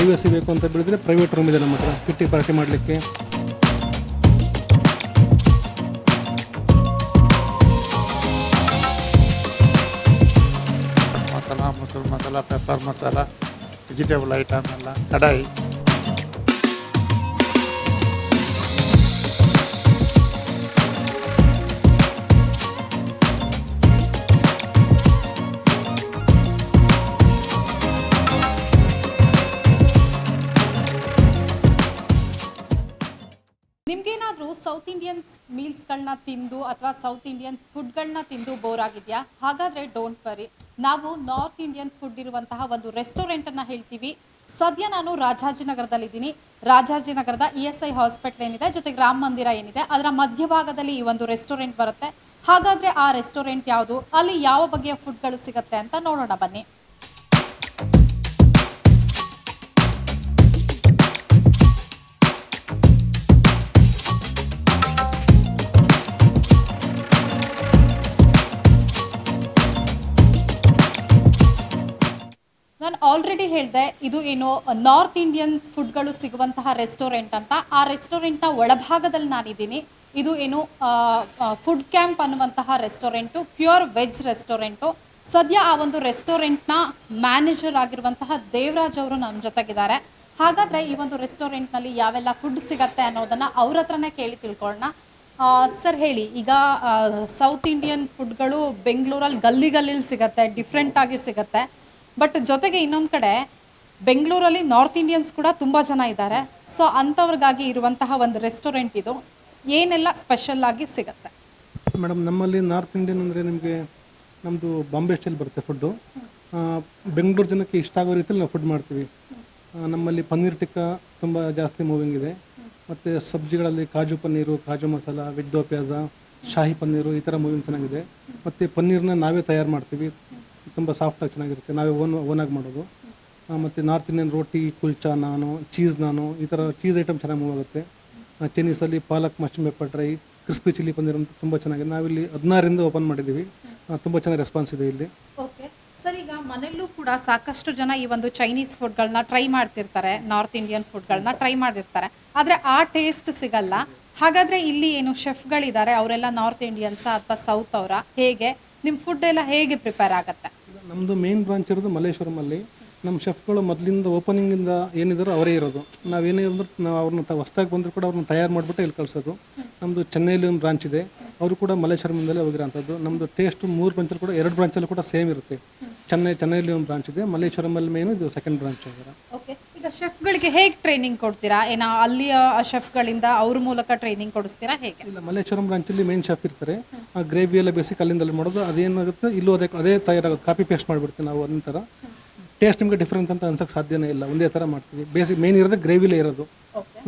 Privacy ಬೇಕು ಅಂತ ಹೇಳಿದ್ರೆ ಪ್ರೈವೇಟ್ ರೂಮ್ ಇದೆ ನಮ್ಮ ಹತ್ರ ಕಿಟ್ಟಿ ಪಾರ್ಟಿ ಮಾಡಲಿಕ್ಕೆ. ಮಸಾಲ, ಮೊಸರು masala, pepper masala, vegetable item ಎಲ್ಲ, ಕಡಾಯಿ. ನಿಮ್ಗೇನಾದರೂ ಸೌತ್ ಇಂಡಿಯನ್ ಮೀಲ್ಸ್ಗಳನ್ನ ತಿಂದು ಅಥವಾ ಸೌತ್ ಇಂಡಿಯನ್ ಫುಡ್ಗಳನ್ನ ತಿಂದು ಬೋರ್ ಆಗಿದೆಯಾ? ಹಾಗಾದರೆ ಡೋಂಟ್ ವರಿ, ನಾವು ನಾರ್ತ್ ಇಂಡಿಯನ್ ಫುಡ್ ಇರುವಂತಹ ಒಂದು ರೆಸ್ಟೋರೆಂಟನ್ನು ಹೇಳ್ತೀವಿ. ಸದ್ಯ ನಾನು ರಾಜಾಜಿನಗರದಲ್ಲಿದ್ದೀನಿ. ರಾಜಾಜಿನಗರದ ESI ಹಾಸ್ಪಿಟಲ್ ಏನಿದೆ, ಜೊತೆಗೆ ರಾಮ ಮಂದಿರ ಏನಿದೆ, ಅದರ ಮಧ್ಯಭಾಗದಲ್ಲಿ ಈ ಒಂದು ರೆಸ್ಟೋರೆಂಟ್ ಬರುತ್ತೆ. ಹಾಗಾದರೆ ಆ ರೆಸ್ಟೋರೆಂಟ್ ಯಾವುದು, ಅಲ್ಲಿ ಯಾವ ಬಗೆಯ ಫುಡ್ಗಳು ಸಿಗುತ್ತೆ ಅಂತ ನೋಡೋಣ ಬನ್ನಿ. ನಾನು ಆಲ್ರೆಡಿ ಹೇಳಿದೆ, ಇದು ಏನು ನಾರ್ತ್ ಇಂಡಿಯನ್ ಫುಡ್ಗಳು ಸಿಗುವಂತಹ ರೆಸ್ಟೋರೆಂಟ್ ಅಂತ. ಆ ರೆಸ್ಟೋರೆಂಟ್ನ ಒಳಭಾಗದಲ್ಲಿ ನಾನಿದ್ದೀನಿ. ಇದು ಏನು ಫುಡ್ ಕ್ಯಾಂಪ್ ಅನ್ನುವಂತಹ ರೆಸ್ಟೋರೆಂಟು, ಪ್ಯೂರ್ ವೆಜ್ ರೆಸ್ಟೋರೆಂಟು. ಸದ್ಯ ಆ ಒಂದು ರೆಸ್ಟೋರೆಂಟ್ನ ಮ್ಯಾನೇಜರ್ ಆಗಿರುವಂತಹ ದೇವರಾಜ್ ಅವರು ನಮ್ಮ ಜೊತೆಗಿದ್ದಾರೆ. ಹಾಗಾದರೆ ಈ ಒಂದು ರೆಸ್ಟೋರೆಂಟ್ನಲ್ಲಿ ಯಾವೆಲ್ಲ ಫುಡ್ ಸಿಗತ್ತೆ ಅನ್ನೋದನ್ನು ಅವ್ರ ಹತ್ರನೇ ಕೇಳಿ ತಿಳ್ಕೊಳ್ಳೋಣ. ಸರ್ ಹೇಳಿ, ಈಗ ಸೌತ್ ಇಂಡಿಯನ್ ಫುಡ್ಗಳು ಬೆಂಗಳೂರಲ್ಲಿ ಗಲ್ಲಿಲಿ ಸಿಗತ್ತೆ, ಡಿಫ್ರೆಂಟಾಗಿ ಸಿಗತ್ತೆ. ಬಟ್ ಜೊತೆಗೆ ಇನ್ನೊಂದು ಕಡೆ ಬೆಂಗಳೂರಲ್ಲಿ ನಾರ್ತ್ ಇಂಡಿಯನ್ಸ್ ಕೂಡ ತುಂಬ ಜನ ಇದ್ದಾರೆ. ಸೊ ಅಂಥವ್ರಿಗಾಗಿ ಇರುವಂತಹ ಒಂದು ರೆಸ್ಟೋರೆಂಟ್ ಇದು. ಏನೆಲ್ಲ ಸ್ಪೆಷಲ್ ಆಗಿ ಸಿಗುತ್ತೆ ಮೇಡಮ್? ನಮ್ಮಲ್ಲಿ ನಾರ್ತ್ ಇಂಡಿಯನ್ ಅಂದರೆ ನಿಮಗೆ ನಮ್ಮದು ಬಾಂಬೆ ಸ್ಟೈಲ್ ಬರುತ್ತೆ ಫುಡ್ಡು. ಬೆಂಗಳೂರು ಜನಕ್ಕೆ ಇಷ್ಟ ಆಗೋ ರೀತಿಯಲ್ಲಿ ನಾವು ಫುಡ್ ಮಾಡ್ತೀವಿ. ನಮ್ಮಲ್ಲಿ ಪನ್ನೀರ್ ಟಿಕ್ಕಾ ತುಂಬ ಜಾಸ್ತಿ ಮೂವಿಂಗ್ ಇದೆ. ಮತ್ತು ಸಬ್ಜಿಗಳಲ್ಲಿ ಕಾಜು ಪನ್ನೀರು, ಕಾಜು ಮಸಾಲ, ವೆಜ್ ದೋ ಪ್ಯಾಜಾ, ಶಾಹಿ ಪನ್ನೀರು, ಈ ಥರ ಮೂವಿಂಗ್ ಚೆನ್ನಾಗಿದೆ. ಮತ್ತು ಪನ್ನೀರನ್ನ ನಾವೇ ತಯಾರು ಮಾಡ್ತೀವಿ, ತುಂಬ ಸಾಫ್ಟಾಗಿ ಚೆನ್ನಾಗಿರುತ್ತೆ, ನಾವೇ ಓನಾಗಿ ಮಾಡೋದು. ಮತ್ತು ನಾರ್ತ್ ಇಂಡಿಯನ್ ರೋಟಿ, ಕುಲ್ಚಾ, ನಾನು, ಚೀಸ್ ನಾನು, ಈ ಥರ ಚೀಸ್ ಐಟಮ್ ಚೆನ್ನಾಗಿ ಮೂವ್ ಆಗುತ್ತೆ. ಚೈನೀಸಲ್ಲಿ palak mushroom pepper dry, crispy chilli paneer ಅಂತ ತುಂಬ ಚೆನ್ನಾಗಿದೆ. ನಾವಿಲ್ಲಿ 16ರಿಂದ ಓಪನ್ ಮಾಡಿದ್ದೀವಿ. ತುಂಬ ಚೆನ್ನಾಗಿ ರೆಸ್ಪಾನ್ಸ್ ಇದೆ ಇಲ್ಲಿ. ಓಕೆ ಸರ್, ಈಗ ಮನೆಯಲ್ಲೂ ಕೂಡ ಸಾಕಷ್ಟು ಜನ ಈ ಒಂದು ಚೈನೀಸ್ ಫುಡ್ಗಳನ್ನ ಟ್ರೈ ಮಾಡ್ತಿರ್ತಾರೆ, ನಾರ್ತ್ ಇಂಡಿಯನ್ ಫುಡ್ಗಳನ್ನ ಟ್ರೈ ಮಾಡಿರ್ತಾರೆ, ಆದರೆ ಆ ಟೇಸ್ಟ್ ಸಿಗಲ್ಲ. ಹಾಗಾದರೆ ಇಲ್ಲಿ ಏನು ಶೆಫ್ಗಳಿದ್ದಾರೆ, ಅವರೆಲ್ಲ ನಾರ್ತ್ ಇಂಡಿಯನ್ಸಾ ಅಥವಾ ಸೌತ್ ಅವರ, ಹೇಗೆ ನಿಮ್ಮ ಫುಡ್ ಎಲ್ಲ ಹೇಗೆ ಪ್ರಿಪೇರ್ ಆಗುತ್ತೆ? ನಮ್ಮದು ಮೇನ್ ಬ್ರಾಂಚ್ ಇರೋದು ಮಲ್ಲೇಶ್ವರಮಲ್ಲಿ. ನಮ್ಮ ಶೆಫ್ಗಳು ಮೊದಲಿಂದ ಓಪನಿಂಗಿಂದ ಏನಿದ್ರು ಅವರೇ ಇರೋದು. ನಾವೇನೇ ಅಂದ್ರೂ ನಾವು ಅವ್ರನ್ನ ಹೊಸ್ದಾಗಿ ಬಂದರೂ ಕೂಡ ಅವ್ರನ್ನ ತಯಾರು ಮಾಡಿಬಿಟ್ಟು ಇಲ್ಲಿ ಕಳಿಸೋದು. ನಮ್ಮದು ಚೆನ್ನೈಲಿ ಒಂದು ಬ್ರಾಂಚ್ ಇದೆ, ಅವರು ಕೂಡ ಮಲ್ಲೇಶ್ವರಮಿಂದಲೇ ಹೋಗಿರೋಂಥದ್ದು. ನಮ್ಮದು ಟೇಸ್ಟ್ 3 ಬ್ರಾಂಚಲ್ಲಿ ಕೂಡ 2 ಬ್ರಾಂಚಲ್ಲಿ ಕೂಡ ಸೇಮ್ ಇರುತ್ತೆ. ಚೆನ್ನೈಲಿ ಒಂದು ಬ್ರಾಂಚ್ ಇದೆ, ಮಲ್ಲೇಶ್ವರಮಲ್ಲಿ ಮೇನು ಇದು ಸೆಕೆಂಡ್ ಬ್ರಾಂಚ್ ಆಗಿರೋ. ಓಕೆ, ಈಗ ಶೆಫ್ಗಳಿಗೆ ಹೇಗೆ ಟ್ರೈನಿಂಗ್ ಕೊಡ್ತೀರಾ? ಏನೋ ಅಲ್ಲಿಯ ಶೆಫ್ಗಳಿಂದ ಅವ್ರ ಮೂಲಕ ಟ್ರೈನಿಂಗ್ ಕೊಡಿಸ್ತೀರಾ, ಹೇಗೆ? ಇಲ್ಲ, ಮಲ್ಲೇಶ್ವರಂ ಬ್ರಾಂಚಲ್ಲಿ ಮೇನ್ ಶೆಫ್ ಇರ್ತಾರೆ. ಆ ಗ್ರೇವಿ ಎಲ್ಲ ಬೇಸಿಕ್ ಅಲ್ಲಿಂದಲ್ಲಿ ಮಾಡೋದು. ಅದೇನಾಗುತ್ತೆ ಇಲ್ಲೂ ಅದೇ ತಯಾರಾಗೋದು, ಕಾಪಿ ಪೇಸ್ಟ್ ಮಾಡಿಬಿಡ್ತೀವಿ ನಾವು. ಅದನ್ನ ಥರ ಟೇಸ್ಟ್ ನಿಮಗೆ ಡಿಫ್ರೆಂಟ್ ಅಂತ ಅನ್ಸೋಕ್ಕೆ ಸಾಧ್ಯನೇ ಇಲ್ಲ, ಒಂದೇ ಥರ ಮಾಡ್ತೀವಿ. ಬೇಸಿಕ್ ಮೇನ್ ಇರೋದು ಗ್ರೇವಿಲೇ ಇರೋದು.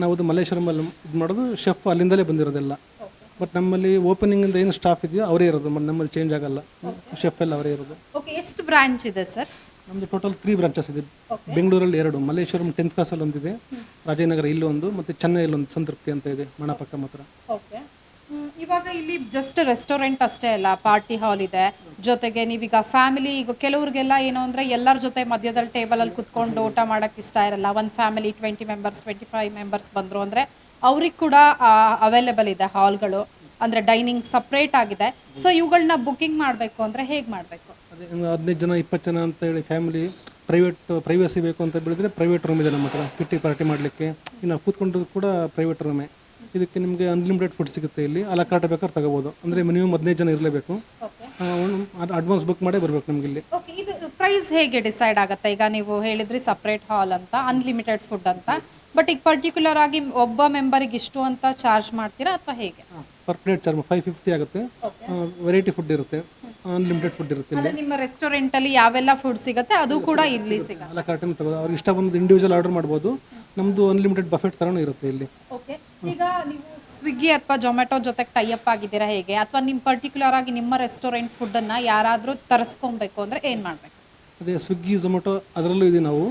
ನಾವು ಅದು ಮಲ್ಲೇಶ್ವರಮಲ್ಲಿ ಇದು ಮಾಡೋದು, ಶೆಫ್ ಅಲ್ಲಿಂದಲೇ ಬಂದಿರೋದೆಲ್ಲ. ಬಟ್ ನಮ್ಮಲ್ಲಿ ಓಪನಿಂಗಿಂದ ಏನು ಸ್ಟಾಫ್ ಇದೆಯೋ ಅವರೇ ಇರೋದು, ನಮ್ಮಲ್ಲಿ ಚೇಂಜ್ ಆಗಲ್ಲ, ಶೆಫ್ ಎಲ್ಲ ಅವರೇ ಇರೋದು. ಓಕೆ, ಎಷ್ಟು ಬ್ರಾಂಚ್ ಇದೆ ಸರ್? ನಮ್ಮದು ಟೋಟಲ್ 3 ಬ್ರಾಂಚಸ್ ಇದೆ. ಬೆಂಗಳೂರಲ್ಲಿ 2, ಮಲ್ಲೇಶ್ವರಂ 10th ಕ್ಲಾಸಲ್ಲಿ ಒಂದಿದೆ, ರಾಜನಗರ ಇಲ್ಲೊಂದು, ಮತ್ತು ಚೆನ್ನೈಯಲ್ಲಿ ಒಂದು ಸಂತೃಪ್ತಿ ಅಂತ ಇದೆ, ಮಣಪಕ್ಕ ಮಾತ್ರ. ಓಕೆ, ಇವಾಗ ಇಲ್ಲಿ ಜಸ್ಟ್ ರೆಸ್ಟೋರೆಂಟ್ ಅಷ್ಟೇ ಅಲ್ಲ, ಪಾರ್ಟಿ ಹಾಲ್ ಇದೆ, ಜೊತೆಗೆ ನೀವೀಗ ಫ್ಯಾಮಿಲಿ, ಈಗ ಕೆಲವ್ರಿಗೆಲ್ಲ ಏನು ಅಂದರೆ ಎಲ್ಲರ ಜೊತೆ ಮಧ್ಯದಲ್ಲಿ ಟೇಬಲಲ್ಲಿ ಕುತ್ಕೊಂಡು ಊಟ ಮಾಡೋಕ್ಕೆ ಇಷ್ಟ ಇರಲ್ಲ. ಒಂದು ಫ್ಯಾಮಿಲಿ 20 ಮೆಂಬರ್ಸ್ 25 ಮೆಂಬರ್ಸ್ ಬಂದರು ಅಂದರೆ ಅವ್ರಿಗೆ ಕೂಡ ಅವೈಲೇಬಲ್ ಇದೆ ಹಾಲ್ಗಳು, ಅಂದರೆ ಡೈನಿಂಗ್ ಸಪ್ರೇಟ್ ಆಗಿದೆ. ಸೊ ಇವುಗಳನ್ನ ಬುಕ್ಕಿಂಗ್ ಮಾಡಬೇಕು ಅಂದರೆ ಹೇಗೆ ಮಾಡಬೇಕು? ಅದೇ 15 ಜನ 20 ಜನ ಅಂತ ಹೇಳಿ ಫ್ಯಾಮಿಲಿ ಪ್ರೈವಸಿ ಬೇಕು ಅಂತ ಹೇಳಿದ್ರೆ ಪ್ರೈವೇಟ್ ರೂಮ್ ಇದೆ ನಮ್ಮ ಹತ್ರ ಕಿಟ್ಟಿ ಪಾರ್ಟಿ ಮಾಡಲಿಕ್ಕೆ. ಇನ್ನು ಕೂತ್ಕೊಂಡು ಕೂಡ ಪ್ರೈವೇಟ್ ರೂಮೇ. ಇದಕ್ಕೆ ನಿಮಗೆ ಅನ್ಲಿಮಿಟೆಡ್ ಫುಡ್ ಸಿಗುತ್ತೆ ಇಲ್ಲಿ. ಅಲ್ಲ ಕಾಟ ಬೇಕಾದ್ರೆ ತಗೋಬೋದು. ಅಂದರೆ ಮಿನಿಮಮ್ 15 ಜನ ಇರಲೇಬೇಕು. ಅಡ್ವಾನ್ಸ್ ಬುಕ್ ಮಾಡೇ ಬರಬೇಕು ನಮ್ಗೆ ಇಲ್ಲಿ. ಓಕೆ, ಇದು ಪ್ರೈಸ್ ಹೇಗೆ ಡಿಸೈಡ್ ಆಗುತ್ತೆ? ಈಗ ನೀವು ಹೇಳಿದ್ರಿ ಸಪ್ರೇಟ್ ಹಾಲ್ ಅಂತ, ಅನ್ಲಿಮಿಟೆಡ್ ಫುಡ್ ಅಂತ. ಬಟ್ ಈಗ ಪರ್ಟಿಕ್ಯುಲರ್ ಆಗಿ ಒಬ್ಬ ಮೆಂಬರಿಗೆ ಇಷ್ಟು ಅಂತ ಚಾರ್ಜ್ ಮಾಡ್ತೀರಾ ಅಥವಾ ಹೇಗೆ? ಪರ್ ಪ್ಲೇಟ್ ಚಾರ್ಜ್ 550 ಆಗುತ್ತೆ. ವೆರೈಟಿ ಫುಡ್ ಇರುತ್ತೆ, ಅನ್ಲಿಮಿಟೆಡ್ ಫುಡ್ ಇರುತ್ತೆ. ಅಂದ್ರೆ ನಿಮ್ಮ ರೆಸ್ಟೋರೆಂಟ್ ಅಲ್ಲಿ ಯಾವೆಲ್ಲ ಫುಡ್ ಸಿಗುತ್ತೆ ಅದು ಕೂಡ ಇಲ್ಲಿ ಸಿಗುತ್ತೆ. ಅಲ್ಲ ಕಾರ್ಟನ್ ತಗೋ, ಅವ್ರಿಗೆ ಇಷ್ಟ ಬಂದು ಇಂಡಿವಿಜುವಲ್ ಆರ್ಡರ್ ಮಾಡ್ಬೋದು. ನಮ್ಮದು ಅನ್ಲಿಮಿಟೆಡ್ ಬಫೆಟ್ ಥರನೂ ಇರುತ್ತೆ ಇಲ್ಲಿ. ಓಕೆ, ಈಗ ನೀವು ಸ್ವಿಗ್ಗಿ ಅಥವಾ ಜೊಮ್ಯಾಟೊ ಜೊತೆಗೆ ಟೈಅಪ್ ಆಗಿದ್ದೀರಾ ಹೇಗೆ? ಅಥವಾ ನಿಮ್ಮ ಪರ್ಟಿಕ್ಯುಲರ್ ಆಗಿ ನಿಮ್ಮ ರೆಸ್ಟೋರೆಂಟ್ ಫುಡ್ಡನ್ನು ಯಾರಾದರೂ ತರಿಸ್ಕೊಬೇಕು ಅಂದರೆ ಏನು ಮಾಡಬೇಕು? ಅದೇ ಸ್ವಿಗ್ಗಿ ಝೊಮ್ಯಾಟೊ ಅದರಲ್ಲೂ ಇದೆ ನಾವು.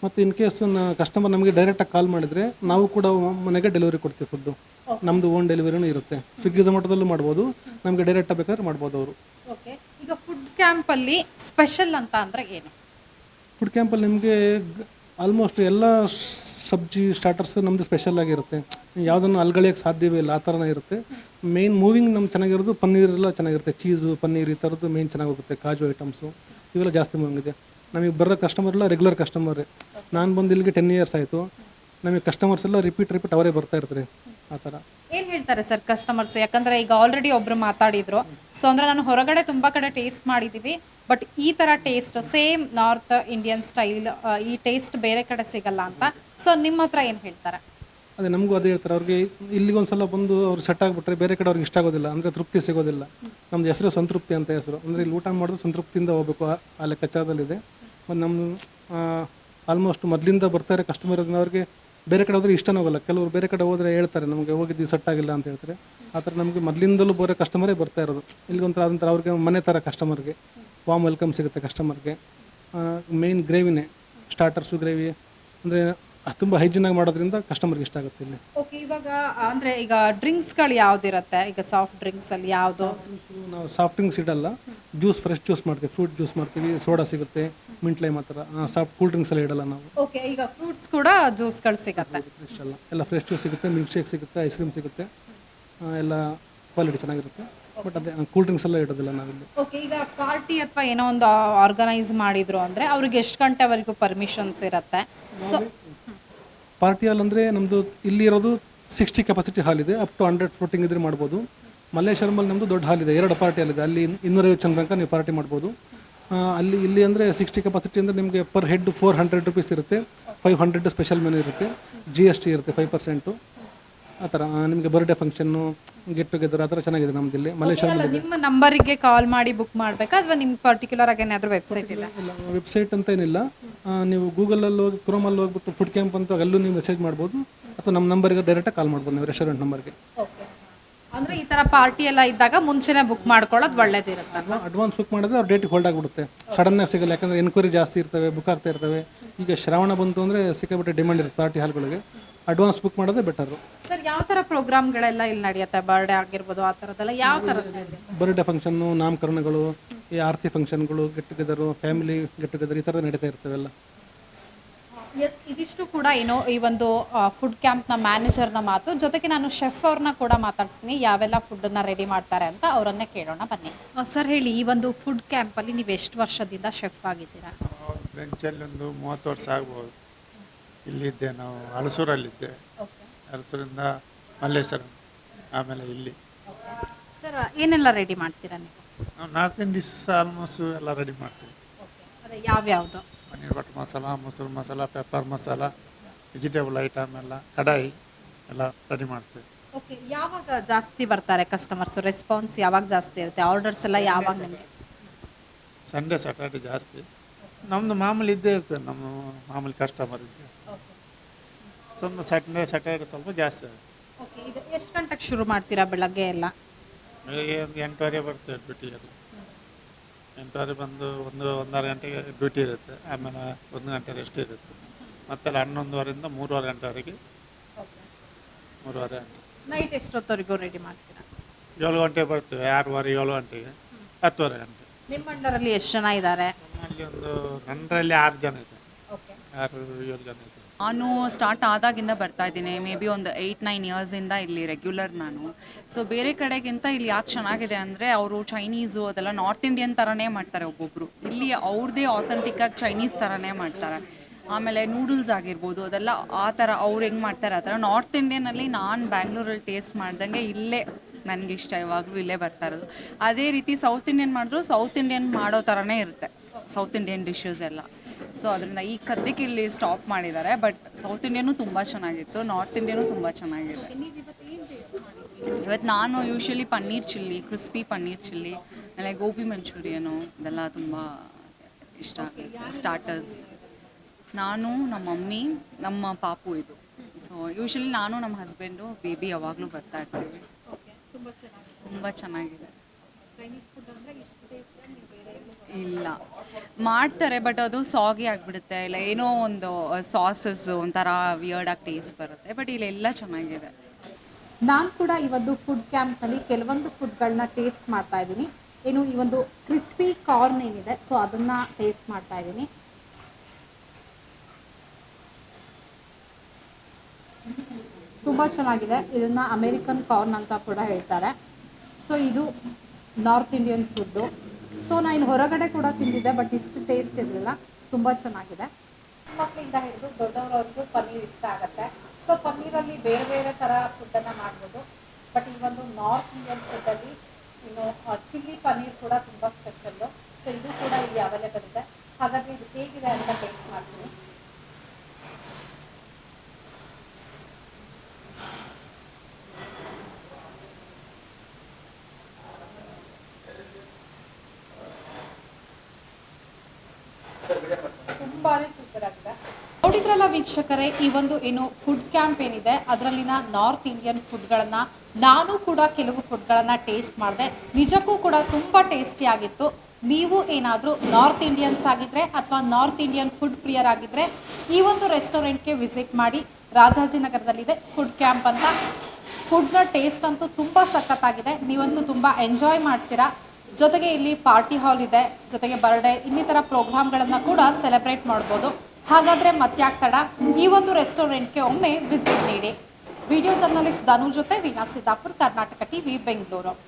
ಮತ್ತು ಇನ್ ಕೇಸ್ ಕಸ್ಟಮರ್ ನಮಗೆ ಡೈರೆಕ್ಟಾಗಿ ಕಾಲ್ ಮಾಡಿದರೆ ನಾವು ಕೂಡ ಮನೆಗೆ ಡೆಲಿವರಿ ಕೊಡ್ತೀವಿ ಫುಡ್ಡು. ನಮ್ಮದು ಓನ್ ಡೆಲಿವರಿನೂ ಇರುತ್ತೆ. ಸ್ವಿಗ್ಗಿ ಝೊಮ್ಯಾಟೊದಲ್ಲೂ ಮಾಡ್ಬೋದು, ನಮಗೆ ಡೈರೆಕ್ಟಾಗಿ ಬೇಕಾದ್ರೆ ಮಾಡ್ಬೋದು ಅವರು. ಓಕೆ, ಈಗ ಫುಡ್ ಕ್ಯಾಂಪಲ್ಲಿ ಸ್ಪೆಷಲ್ ಅಂತ ಅಂದರೆ ಏನು? ಫುಡ್ ಕ್ಯಾಂಪಲ್ಲಿ ನಿಮಗೆ ಆಲ್ಮೋಸ್ಟ್ ಎಲ್ಲ ಸಬ್ಜಿ ಸ್ಟಾರ್ಟರ್ಸ್ ನಮ್ಮದು ಸ್ಪೆಷಲ್ ಆಗಿರುತ್ತೆ, ಯಾವುದನ್ನು ಅಲ್ಗಳೆಯೋಕ್ಕೆ ಸಾಧ್ಯವೇ ಇಲ್ಲ, ಆ ಥರನೇ ಇರುತ್ತೆ. ಮೇಯ್ನ್ ಮೂವಿಂಗ್ ನಮ್ಗೆ ಚೆನ್ನಾಗಿರೋದು ಪನ್ನೀರ್ ಎಲ್ಲ ಚೆನ್ನಾಗಿರುತ್ತೆ, ಚೀಸು ಪನ್ನೀರ್ ಈ ಥರದ್ದು ಮೇಯ್ನ್ ಚೆನ್ನಾಗಿ ಹೋಗುತ್ತೆ. ಕಾಜು ಐಟಮ್ಸು ಇವೆಲ್ಲ ಜಾಸ್ತಿ ಮೂವಿಂಗ್ ಇದೆ. ನಮಗೆ ಬರೋ ಕಸ್ಟಮರ್ ಎಲ್ಲ ರೆಗ್ಯುಲರ್ ಕಸ್ಟಮರೇ. ನಾನು ಬಂದು ಇಲ್ಲಿಗೆ 10 ಇಯರ್ಸ್ ಆಯಿತು. ನಮಗೆ ಕಸ್ಟಮರ್ಸ್ ಎಲ್ಲ ರಿಪೀಟ್ ಅವರೇ ಬರ್ತಾ ಇರ್ತಾರೆ ಆ ಥರ. ಏನು ಹೇಳ್ತಾರೆ ಸರ್ ಕಸ್ಟಮರ್ಸ್? ಯಾಕಂದರೆ ಈಗ ಆಲ್ರೆಡಿ ಒಬ್ಬರು ಮಾತಾಡಿದ್ರು. ಸೊ ಅಂದರೆ ನಾನು ಹೊರಗಡೆ ತುಂಬ ಕಡೆ ಟೇಸ್ಟ್ ಮಾಡಿದ್ದೀವಿ, ಬಟ್ ಈ ಥರ taste same north Indian style ಈ ಟೇಸ್ಟ್ ಬೇರೆ ಕಡೆ ಸಿಗಲ್ಲ ಅಂತ. ಸೊ ನಿಮ್ಮ ಹತ್ರ ಏನು ಹೇಳ್ತಾರೆ? ಅದೇ ನಮಗೂ ಅದೇ ಹೇಳ್ತಾರೆ. ಅವ್ರಿಗೆ ಇಲ್ಲಿಗೆ ಒಂದು ಸಲ ಬಂದು ಅವ್ರು ಸೆಟ್ ಆಗಿಬಿಟ್ರೆ ಬೇರೆ ಕಡೆ ಅವ್ರಿಗೆ ಇಷ್ಟ ಆಗೋದಿಲ್ಲ, ಅಂದರೆ ತೃಪ್ತಿ ಸಿಗೋದಿಲ್ಲ. ನಮ್ಮದು ಹೆಸರು ಸಂತೃಪ್ತಿ ಅಂತ ಹೆಸರು, ಅಂದರೆ ಇಲ್ಲಿ ಊಟ ಮಾಡೋದು ಸಂತೃಪ್ತಿಯಿಂದ ಹೋಗಬೇಕು ಆ ಲೆಕ್ಕಾಚಾರದಲ್ಲಿದೆ. ಮತ್ತು ನಮ್ಮ ಆಲ್ಮೋಸ್ಟ್ ಮೊದಲಿಂದ ಬರ್ತಾರೆ ಕಸ್ಟಮರ್. ಅವ್ರಿಗೆ ಬೇರೆ ಕಡೆ ಹೋದರೆ ಇಷ್ಟನೇ ಹೋಗಲ್ಲ. ಕೆಲವರು ಬೇರೆ ಕಡೆ ಹೋದರೆ ಹೇಳ್ತಾರೆ ನಮಗೆ ಹೋಗಿದ್ದೀವಿ ಸೆಟ್ ಆಗಿಲ್ಲ ಅಂತ ಹೇಳ್ತಾರೆ. ಆ ಥರ ನಮಗೆ ಮೊದಲಿಂದಲೂ ಬರೋ ಕಸ್ಟಮರೇ ಬರ್ತಾ ಇರೋದು. ಇಲ್ಲಿಗೊಂಥರ ಆದಂಥ ಅವ್ರಿಗೆ ಮನೆ ಥರ ಕಸ್ಟಮರ್ಗೆ ವಾಮ್ ವೆಲ್ಕಮ್ ಸಿಗುತ್ತೆ ಕಸ್ಟಮರ್ಗೆ. ಮೇಯ್ನ್ ಗ್ರೇವಿನೇ, ಸ್ಟಾರ್ಟರ್ಸು ಗ್ರೇವಿ ಅಂದರೆ ತುಂಬ ಹೈಜಿನಾಗಿ ಮಾಡೋದ್ರಿಂದ ಕಸ್ಟಮರ್ಗೆ ಇಷ್ಟ ಆಗುತ್ತೆ ಇಲ್ಲಿ. ಓಕೆ, ಇವಾಗ ಅಂದರೆ ಈಗ ಡ್ರಿಂಕ್ಸ್ಗಳು ಯಾವುದಿರುತ್ತೆ? ಈಗ ಸಾಫ್ಟ್ ಡ್ರಿಂಕ್ಸಲ್ಲಿ ಯಾವುದು? ನಾವು ಸಾಫ್ಟ್ ಡ್ರಿಂಕ್ಸ್ ಇಡಲ್ಲ, ಫ್ರೆಶ್ ಜ್ಯೂಸ್ ಮಾಡ್ತೀವಿ, ಫ್ರೂಟ್ ಜ್ಯೂಸ್ ಮಾಡ್ತೀವಿ, ಸೋಡಾ ಸಿಗುತ್ತೆ, ಮಿಂಟ್ ಲೈಮ್ ಆ ಥರ. ಸಾಫ್ಟ್ ಕೂಲ್ ಡ್ರಿಂಕ್ಸ್ ಎಲ್ಲ ಇಡಲ್ಲ ನಾವು. ಓಕೆ, ಈಗ ಫ್ರೂಟ್ಸ್ ಕೂಡ ಜ್ಯೂಸ್ಗಳು ಸಿಗುತ್ತೆ? ಫ್ರೆಶ್ ಎಲ್ಲ ಫ್ರೆಶ್ ಜ್ಯೂಸ್ ಸಿಗುತ್ತೆ, ಮಿಲ್ಕ್ ಶೇಕ್ ಸಿಗುತ್ತೆ, ಐಸ್ ಕ್ರೀಮ್ ಸಿಗುತ್ತೆ, ಎಲ್ಲ ಕ್ವಾಲಿಟಿ ಚೆನ್ನಾಗಿರುತ್ತೆ. ಬಟ್ ಅದೇ ಕೂಲ್ ಡ್ರಿಂಕ್ಸ್ ಎಲ್ಲ ಇಡೋದಿಲ್ಲ ನಾವಿಲ್ಲಿ. ಓಕೆ, ಈಗ ಪಾರ್ಟಿ ಅಥವಾ ಏನೋ ಒಂದು ಆರ್ಗನೈಸ್ ಮಾಡಿದ್ರು ಅಂದರೆ ಅವ್ರಿಗೆ ಎಷ್ಟು ಗಂಟೆವರೆಗೂ ಪರ್ಮಿಷನ್ಸ್ ಇರುತ್ತೆ? ಸೊ ಪಾರ್ಟಿ ಹಾಲ್ ಅಂದರೆ ನಮ್ಮದು ಇಲ್ಲಿ ಇರೋದು 60 ಕೆಪಾಸಿಟಿ ಹಾಲ್ ಇದೆ, ಅಪ್ ಟು 100 ಫ್ಲೋಟಿಂಗ್ ಇದ್ರೆ ಮಾಡ್ಬೋದು. ಮಲ್ಲೇಶ್ವರಮಲ್ಲಿ ನಮ್ಮದು ದೊಡ್ಡ ಹಾಲ್ ಇದೆ, 2 ಪಾರ್ಟಿ ಹಾಲ್ ಇದೆ. ಅಲ್ಲಿ 250 ಜನ ತನಕ ನೀವು ಪಾರ್ಟಿ ಮಾಡ್ಬೋದು. ಇಲ್ಲಿ ಅಂದರೆ 60 ಕೆಪಾಸಿಟಿ ಅಂದರೆ ನಿಮಗೆ ಪರ್ ಹೆಡ್ 400 ರುಪೀಸ್ ಇರುತ್ತೆ. 500 ಸ್ಪೆಷಲ್ ಮೆನು ಇರುತ್ತೆ, GST ಇರುತ್ತೆ 5%. ಆ ಥರ ನಿಮಗೆ ಬರ್ಡೇ ಫಂಕ್ಷನ್ನು, ಗೆಟ್ ಟುಗೆದರ್ ಆ ಥರ ಚೆನ್ನಾಗಿದೆ ನಮ್ಮದಿಲ್ಲಿ ಮಲ್ಲೇಶ್ವರಮಲ್ಲಿ. ನಿಮ್ಮ ನಂಬರಿಗೆ ಕಾಲ್ ಮಾಡಿ ಬುಕ್ ಮಾಡಬೇಕಾ ಅಥವಾ ನಿಮ್ಮ ಪರ್ಟಿಕ್ಯುಲರ್ ಆಗಿ ಏನಾದರೂ ವೆಬ್ಸೈಟ್ ಇಲ್ಲ? ಇಲ್ಲ, ವೆಬ್ಸೈಟ್ ಅಂತ ಏನಿಲ್ಲ. ನೀವು ಗೂಗಲಲ್ಲಿ ಹೋಗಿ ಕ್ರೋಮಲ್ಲಿ ಹೋಗ್ಬಿಟ್ಟು ಫುಡ್ ಕ್ಯಾಂಪ್ ಅಂತ ಅಲ್ಲೂ ನೀವು ಮೆಸೇಜ್ ಮಾಡ್ಬೋದು, ಅಥವಾ ನಮ್ಮ ನಂಬರಿಗೆ ಡೈರೆಕ್ಟಾಗಿ ಕಾಲ್ ಮಾಡ್ಬೋದು ನೀವು, ರೆಸ್ಟೋರೆಂಟ್ ನಂಬರ್ಗೆ. ಅಂದರೆ ಈ ಥರ ಪಾರ್ಟಿ ಎಲ್ಲ ಇದ್ದಾಗ ಮುಂಚೆನೇ ಬುಕ್ ಮಾಡ್ಕೊಳ್ಳೋದು ಒಳ್ಳೇದಿರುತ್ತೆ. ಅಡ್ವಾನ್ಸ್ ಬುಕ್ ಮಾಡಿದ್ರೆ ಅವ್ರು ಡೇಟಿಗೆ ಹೋಲ್ಡ್ ಆಗಿಬಿಡುತ್ತೆ, ಸಡನ್ನಾಗಿ ಸಿಗಲ್ಲ. ಯಾಕಂದರೆ ಎನ್ಕ್ವೈರಿ ಜಾಸ್ತಿ ಇರ್ತವೆ, ಬುಕ್ ಆಗ್ತಾ ಇರ್ತವೆ. ಈಗ ಶ್ರಾವಣ ಬಂತು ಅಂದರೆ ಸಿಕ್ಕಾಬಿಟ್ಟೆ ಡಿಮ್ಯಾಂಡ್ ಇರುತ್ತೆ ಪಾರ್ಟಿ ಹಾಲ್ಗಳಿಗೆ. ಅಡ್ವಾನ್ಸ್ ಬುಕ್ ಮಾಡೋದೇ ಬೆಟರು. ಸರ್, ಯಾವ ಥರ ಪ್ರೋಗ್ರಾಮ್ಗಳೆಲ್ಲ ಇಲ್ಲಿ ನಡೆಯುತ್ತೆ? ಬರ್ಡೇ ಆಗಿರ್ಬೋದು ಆ ಥರದ್ದೆಲ್ಲ ಯಾವ ಥರದ್ದು? ಬರ್ಡೇ ಫಂಕ್ಷನ್ನು, ನಾಮಕರಣಗಳು, ಈ ಆರತಿ ಫಂಕ್ಷನ್ಗಳು, ಗೆಟ್ ಟುಗೆದರು, ಫ್ಯಾಮಿಲಿ ಗೆಟ್ ಟುಗೆದರ್ ಈ ಥರದ ನಡೀತಾ ಇರ್ತವೆಲ್ಲ. ಎಸ್, ಇದಿಷ್ಟು ಕೂಡ ಏನೋ ಈ ಒಂದು ಫುಡ್ ಕ್ಯಾಂಪ್ನ ಮ್ಯಾನೇಜರ್ನ ಮಾತು. ಜೊತೆಗೆ ನಾನು ಶೆಫ್ ಅವ್ರನ್ನ ಕೂಡ ಮಾತಾಡ್ತೀನಿ, ಯಾವೆಲ್ಲ ಫುಡ್ಡನ್ನು ರೆಡಿ ಮಾಡ್ತಾರೆ ಅಂತ. ಅವರನ್ನೇ ಕೇಳೋಣ ಬನ್ನಿ. ಸರ್ ಹೇಳಿ, ಈ ಒಂದು ಫುಡ್ ಕ್ಯಾಂಪಲ್ಲಿ ನೀವು ಎಷ್ಟು ವರ್ಷದಿಂದ ಶೆಫ್ ಆಗಿದ್ದೀರಾ? ಬೆಂಚಲ್ಲಿ ಒಂದು 30 ವರ್ಷ ಆಗ್ಬೋದು. ಇಲ್ಲಿದ್ದೆ, ನಾವು ಹಲಸೂರಲ್ಲಿದ್ದೆ. ಹಲಸೂರಿಂದ ಮಲ್ಲೇಶ್ವರ, ಆಮೇಲೆ ಇಲ್ಲಿ. ಸರ್, ಏನೆಲ್ಲ ರೆಡಿ ಮಾಡ್ತೀರಾ ನೀವು? ನಾವು ನಾರ್ತ್ ಇಂಡಿಯನ್ಸ್ ಆಲ್ಮೋಸ್ಟ್ ಎಲ್ಲ ರೆಡಿ ಮಾಡ್ತೀವಿ. ಅದೇ ಯಾವ್ಯಾವುದು? ಪನ್ನೀರ್ ಬಟರ್ ಮಸಾಲ, ಮೊಸರು masala, pepper masala, vegetable item ಎಲ್ಲ, ಕಡಾಯಿ ಎಲ್ಲ ರೆಡಿ ಮಾಡ್ತೀವಿ. ಓಕೆ, ಯಾವಾಗ ಜಾಸ್ತಿ ಬರ್ತಾರೆ ಕಸ್ಟಮರ್ಸು? ರೆಸ್ಪಾನ್ಸ್ ಯಾವಾಗ ಜಾಸ್ತಿ ಇರುತ್ತೆ? ಆರ್ಡರ್ಸ್ ಎಲ್ಲ ಯಾವಾಗ ನಿಮಗೆ? ಸಂಡೇ ಸ್ಯಾಟರ್ಡೆ ಜಾಸ್ತಿ. ನಮ್ಮದು ಮಾಮೂಲಿ ಇದ್ದೇ ಇರ್ತದೆ, ನಮ್ಮ ಮಾಮೂಲಿ ಕಸ್ಟಮರ್ ಇದ್ದೆ. ಸ್ವಲ್ಪ ಸ್ಯಾಟರ್ಡೆ ಸ್ವಲ್ಪ ಜಾಸ್ತಿ ಆಗುತ್ತೆ. ಓಕೆ, ಇದು ಎಷ್ಟು ಗಂಟೆಗೆ ಶುರು ಮಾಡ್ತೀರಾ ಬೆಳಗ್ಗೆ ಎಲ್ಲ? ಬೆಳಿಗ್ಗೆ ಒಂದು 8:30 ಬರ್ತೇವೆ ಡ್ಯೂಟಿಯಲ್ಲಿ. 8:30 ಬಂದು 1-1.5 ಗಂಟೆಗೆ ಡ್ಯೂಟಿ ಇರುತ್ತೆ. ಆಮೇಲೆ 1 ಗಂಟೆ ರೆಸ್ಟ್ ಇರುತ್ತೆ. ಮತ್ತೆಲ್ಲ 11:30ರಿಂದ 3:30 ಗಂಟೆವರೆಗೆ. 3:30 ಗಂಟೆ. ನೈಟ್ ಎಷ್ಟೊತ್ತವರೆಗೂ ರೆಡಿ ಮಾಡ್ತೀರಾ? 7 ಗಂಟೆಗೆ ಬರ್ತೇವೆ. 6:15, 7 ಗಂಟೆಗೆ, 10:30 ಗಂಟೆ. ನಿಮ್ಮ ಅಂಡರಲ್ಲಿ ಎಷ್ಟು ಜನ ಇದ್ದಾರೆ? ನಮ್ಮಲ್ಲಿ ನನ್ನರಲ್ಲಿ 6 ಜನ ಇದೆ, 6-7 ಜನ ಇದೆ. ನಾನು ಸ್ಟಾರ್ಟ್ ಆದಾಗಿಂದ ಬರ್ತಾ ಇದ್ದೀನಿ, ಮೇ ಬಿ ಒಂದು 8-9 ಇಯರ್ಸಿಂದ ಇಲ್ಲಿ ರೆಗ್ಯುಲರ್ ನಾನು. ಸೊ ಬೇರೆ ಕಡೆಗಿಂತ ಇಲ್ಲಿ ಯಾಕೆ ಚೆನ್ನಾಗಿದೆ ಅಂದರೆ ಅವರು ಚೈನೀಸು ಅದೆಲ್ಲ ನಾರ್ತ್ ಇಂಡಿಯನ್ ಥರನೇ ಮಾಡ್ತಾರೆ ಒಬ್ಬೊಬ್ಬರು. ಇಲ್ಲಿ ಅವ್ರದ್ದೇ ಆಥೆಂಟಿಕ್ಕಾಗಿ ಚೈನೀಸ್ ಥರನೇ ಮಾಡ್ತಾರೆ. ಆಮೇಲೆ ನೂಡಲ್ಸ್ ಆಗಿರ್ಬೋದು, ಅದೆಲ್ಲ ಆ ಥರ ಅವ್ರು ಹೆಂಗೆ ಮಾಡ್ತಾರೆ ಆ ಥರ. ನಾರ್ತ್ ಇಂಡಿಯನಲ್ಲಿ ನಾನು ಬ್ಯಾಂಗ್ಳೂರಲ್ಲಿ ಟೇಸ್ಟ್ ಮಾಡ್ದಂಗೆ ಇಲ್ಲೇ ನನಗಿಷ್ಟ, ಇವಾಗಲೂ ಇಲ್ಲೇ ಬರ್ತಾ ಇರೋದು. ಅದೇ ರೀತಿ ಸೌತ್ ಇಂಡಿಯನ್ ಮಾಡಿದ್ರು ಸೌತ್ ಇಂಡಿಯನ್ ಮಾಡೋ ಥರನೇ ಇರುತ್ತೆ, ಸೌತ್ ಇಂಡಿಯನ್ ಡಿಶಸ್ ಎಲ್ಲ. ಸೊ ಅದರಿಂದ ಈಗ ಸದ್ಯಕ್ಕೆ ಇಲ್ಲಿ ಸ್ಟಾಪ್ ಮಾಡಿದ್ದಾರೆ. ಬಟ್ ಸೌತ್ ಇಂಡಿಯನು ತುಂಬ ಚೆನ್ನಾಗಿತ್ತು, ನಾರ್ತ್ ಇಂಡಿಯನು ತುಂಬ ಚೆನ್ನಾಗಿದೆ. ಇವತ್ತು ನಾನು usually paneer chilli, crispy paneer chilli, ಆಮೇಲೆ ಗೋಬಿ ಮಂಚೂರಿಯನು ಇದೆಲ್ಲ ತುಂಬ ಇಷ್ಟ ಆಗುತ್ತೆ. ಸ್ಟಾರ್ಟರ್ಸ್ ನಾನು, ನಮ್ಮ ಮಮ್ಮಿ, ನಮ್ಮ ಪಾಪು ಇದು. ಸೊ ಯೂಶ್ವಲಿ ನಾನು, ನಮ್ಮ ಹಸ್ಬೆಂಡು, ಬೇಬಿ ಯಾವಾಗಲೂ ಬರ್ತಾ ಇರ್ತೀವಿ. ತುಂಬ ಚೆನ್ನಾಗಿದೆ. ಇಲ್ಲ ಮಾಡ್ತಾರೆ, ಬಟ್ ಅದು ಸಾಗಿ ಆಗಿಬಿಡುತ್ತೆ, ಇಲ್ಲ ಏನೋ ಒಂದು ಸಾಸಸ್ ಒಂಥರ ವಿಯರ್ಡಾಗಿ ಟೇಸ್ಟ್ ಬರುತ್ತೆ. ಬಟ್ ಇಲ್ಲೆಲ್ಲ ಚೆನ್ನಾಗಿದೆ. ನಾನು ಕೂಡ ಈ ಒಂದು ಫುಡ್ ಕ್ಯಾಂಪ್ನಲ್ಲಿ ಕೆಲವೊಂದು ಫುಡ್ಗಳನ್ನ ಟೇಸ್ಟ್ ಮಾಡ್ತಾ ಇದ್ದೀನಿ. ಏನು ಈ ಒಂದು ಕ್ರಿಸ್ಪಿ ಕಾರ್ನ್ ಏನಿದೆ, ಸೊ ಅದನ್ನು ಟೇಸ್ಟ್ ಮಾಡ್ತಾ ಇದ್ದೀನಿ. ತುಂಬ ಚೆನ್ನಾಗಿದೆ. ಇದನ್ನು ಅಮೇರಿಕನ್ ಕಾರ್ನ್ ಅಂತ ಕೂಡ ಹೇಳ್ತಾರೆ. ಸೊ ಇದು ನಾರ್ತ್ ಇಂಡಿಯನ್ ಫುಡ್ಡು. ಸೊ ನಾನು ಹೊರಗಡೆ ಕೂಡ ತಿಂದಿದ್ದೆ, ಬಟ್ ಇಷ್ಟು ಟೇಸ್ಟ್ ಇರಲಿಲ್ಲ. ತುಂಬ ಚೆನ್ನಾಗಿದೆ. ಮಕ್ಕಳಿಂದ ಹಿಡಿದು ದೊಡ್ಡವರವರೆಗೂ ಪನ್ನೀರ್ ಇಷ್ಟ ಆಗುತ್ತೆ. ಸೊ ಪನ್ನೀರಲ್ಲಿ ಬೇರೆ ಬೇರೆ ಥರ ಫುಡ್ಡನ್ನು ಮಾಡ್ಬೋದು. ಬಟ್ ಈ ಒಂದು ನಾರ್ತ್ ಇಂಡಿಯನ್ ಫುಡ್ಡಲ್ಲಿ ಇನ್ನು ಚಿಲ್ಲಿ ಪನ್ನೀರ್ ಕೂಡ ತುಂಬ ಸ್ಪೆಷಲ್ಲು. ಸೊ ಇದು ಕೂಡ ಇಲ್ಲಿ ಅವೈಲೇಬಲ್ ಇದೆ. ಹಾಗಾದರೆ ಇದು ಹೇಗಿದೆ ಅಂತ ಟೇಸ್ಟ್ ಮಾಡ್ತೀನಿ. ತುಂಬಾನೇ ಸೂಪರ್ ಆಗಿದೆ. ನೋಡಿದ್ರಲ್ಲ ವೀಕ್ಷಕರೇ, ಈ ಒಂದು ಏನು ಫುಡ್ ಕ್ಯಾಂಪ್ ಏನಿದೆ ಅದರಲ್ಲಿನ ನಾರ್ತ್ ಇಂಡಿಯನ್ ಫುಡ್ಗಳನ್ನು ನಾನು ಕೂಡ ಕೆಲವು ಫುಡ್ಗಳನ್ನು ಟೇಸ್ಟ್ ಮಾಡಿದೆ. ನಿಜಕ್ಕೂ ಕೂಡ ತುಂಬ ಟೇಸ್ಟಿ ಆಗಿತ್ತು. ನೀವು ಏನಾದರೂ ನಾರ್ತ್ ಇಂಡಿಯನ್ಸ್ ಆಗಿದ್ದರೆ ಅಥವಾ ನಾರ್ತ್ ಇಂಡಿಯನ್ ಫುಡ್ ಪ್ರಿಯರ್ ಆಗಿದ್ದರೆ ಈ ಒಂದು ರೆಸ್ಟೋರೆಂಟ್ಗೆ ವಿಸಿಟ್ ಮಾಡಿ. ರಾಜಾಜಿನಗರದಲ್ಲಿದೆ ಫುಡ್ ಕ್ಯಾಂಪ್ ಅಂತ. ಫುಡ್ನ ಟೇಸ್ಟ್ ಅಂತೂ ತುಂಬ ಸಖತ್ತಾಗಿದೆ. ನೀವಂತೂ ತುಂಬ ಎಂಜಾಯ್ ಮಾಡ್ತೀರಾ. ಜೊತೆಗೆ ಇಲ್ಲಿ ಪಾರ್ಟಿ ಹಾಲ್ ಇದೆ, ಜೊತೆಗೆ ಬರ್ಡೇ ಇನ್ನಿತರ ಪ್ರೋಗ್ರಾಮ್ಗಳನ್ನು ಕೂಡ ಸೆಲೆಬ್ರೇಟ್ ಮಾಡ್ಬೋದು. ಹಾಗಾದರೆ ಮತ್ತ್ಯಾಕೆ ತಡ, ಈ ಒಂದು ರೆಸ್ಟೋರೆಂಟ್ಗೆ ಒಮ್ಮೆ ವಿಸಿಟ್ ನೀಡಿ. ವಿಡಿಯೋ ಜರ್ನಲಿಸ್ಟ್ ಧನು ಜೊತೆ ವೀಣಾ ಸಿದ್ದಾಪುರ್, ಕರ್ನಾಟಕ ಟಿವಿ, ಬೆಂಗಳೂರು.